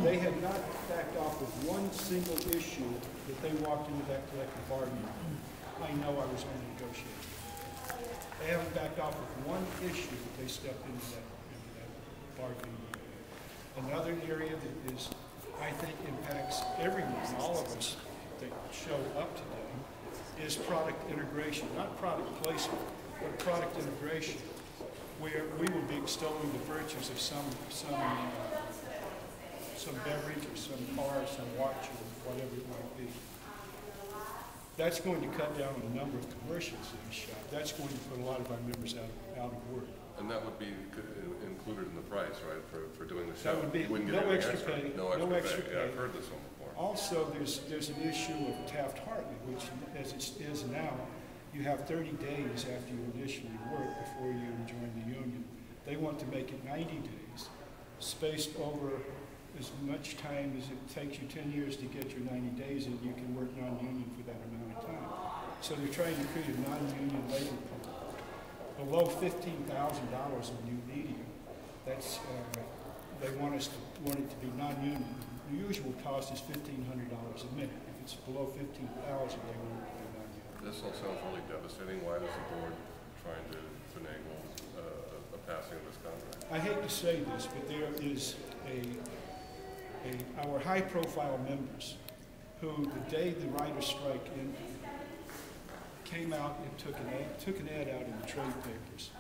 They had not backed off with one single issue that they walked into that collective bargaining. I know I was only negotiating. They haven't backed off with one issue that they stepped into that bargaining. Another area that is, I think, impacts everyone, all of us that show up today, is product integration, not product placement, but product integration, where we will be extolling the virtues of some beverage or some car or some watch or whatever it might be. That's going to cut down on the number of commercials in the shop. That's going to put a lot of our members out of work. And that would be included in the price, right, for doing the show? That would be no extra pay. No extra pay. Yeah, I've heard this one before. Also, there's an issue of Taft-Hartley, which, as it is now, you have 30 days after you initially work before you join the union. They want to make it 90 days, spaced over as much time as it takes you 10 years to get your 90 days in. You can work non-union for that amount of time. So they're trying to create a non-union labor pool. Below $15,000 in new media, that's they want it to be non-union. The usual cost is $1,500 a minute. If it's below $15,000, they want it to be non-union. This all sounds really devastating. Why is the board trying to finagle a passing of this contract? I hate to say this, but there is our high-profile members who, the day the writer's strike ended, came out and took an ad out in the trade papers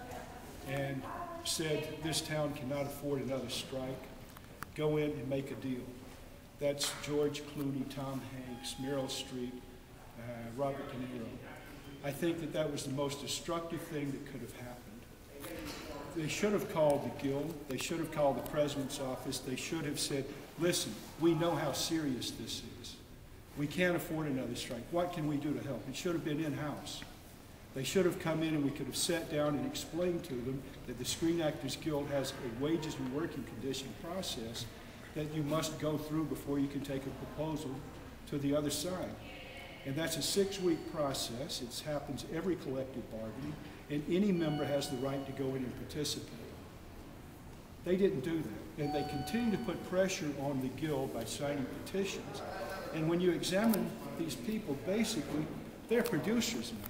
and said this town cannot afford another strike. Go in and make a deal. That's George Clooney, Tom Hanks, Meryl Streep, Robert De Niro. I think that was the most destructive thing that could have happened. They should have called the Guild. They should have called the President's office. They should have said, listen, we know how serious this is. We can't afford another strike. What can we do to help? It should have been in-house. They should have come in and we could have sat down and explained to them that the Screen Actors Guild has a wages and working condition process that you must go through before you can take a proposal to the other side. And that's a 6-week process. It happens every collective bargaining, and any member has the right to go in and participate. They didn't do that, and they continue to put pressure on the Guild by signing petitions. And when you examine these people, basically, they're producers now.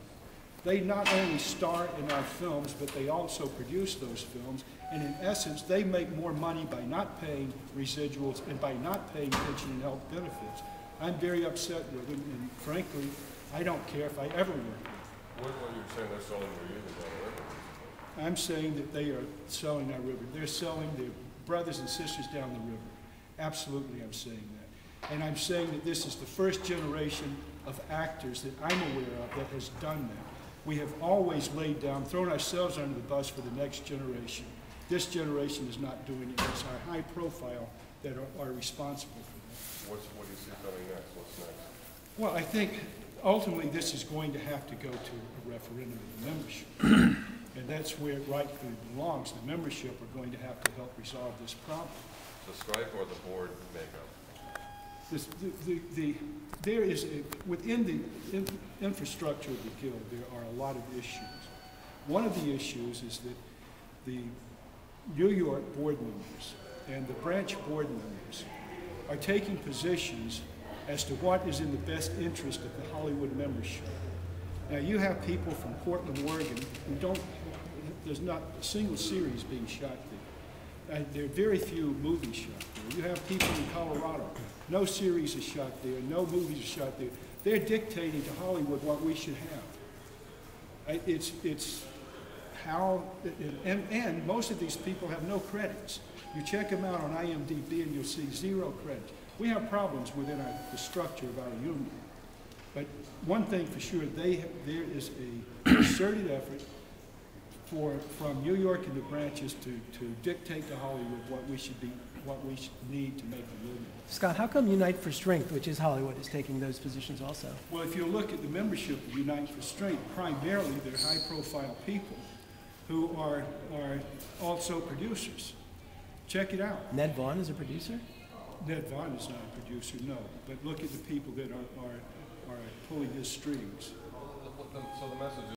They not only star in our films, but they also produce those films. And in essence, they make more money by not paying residuals and by not paying pension and health benefits. I'm very upset with them, and frankly, I don't care if I ever work with them. What you're saying, they're selling their unions on the river? I'm saying that they are selling our river. They're selling their brothers and sisters down the river. Absolutely, I'm saying that. And I'm saying that this is the first generation of actors that I'm aware of that has done that. We have always laid down, thrown ourselves under the bus for the next generation. This generation is not doing it. It's our high profile that are responsible for that. What do you see coming next? What's next? Well, I think ultimately this is going to have to go to a referendum of membership. And that's where it rightfully belongs. The membership are going to have to help resolve this problem. The strike or the board makeup? There is within the infrastructure of the Guild, there are a lot of issues. One of the issues is that the New York board members and the branch board members are taking positions as to what is in the best interest of the Hollywood membership. Now, you have people from Portland, Oregon, who there's not a single series being shot there. There are very few movies shot there. You have people in Colorado, no series is shot there, no movies are shot there. They're dictating to Hollywood what we should have. It's how, and most of these people have no credits. You check them out on IMDb and you'll see 0 credits. We have problems within the structure of our union. But one thing for sure, there is a concerted effort from New York and the branches to dictate to Hollywood what we need to make a movie. Scott, how come Unite for Strength, which is Hollywood, is taking those positions also? Well, if you look at the membership of Unite for Strength, primarily they're high-profile people who are also producers. Check it out. Ned Vaughn is a producer? Ned Vaughn is not a producer, no. But look at the people that are pulling his strings. So the message is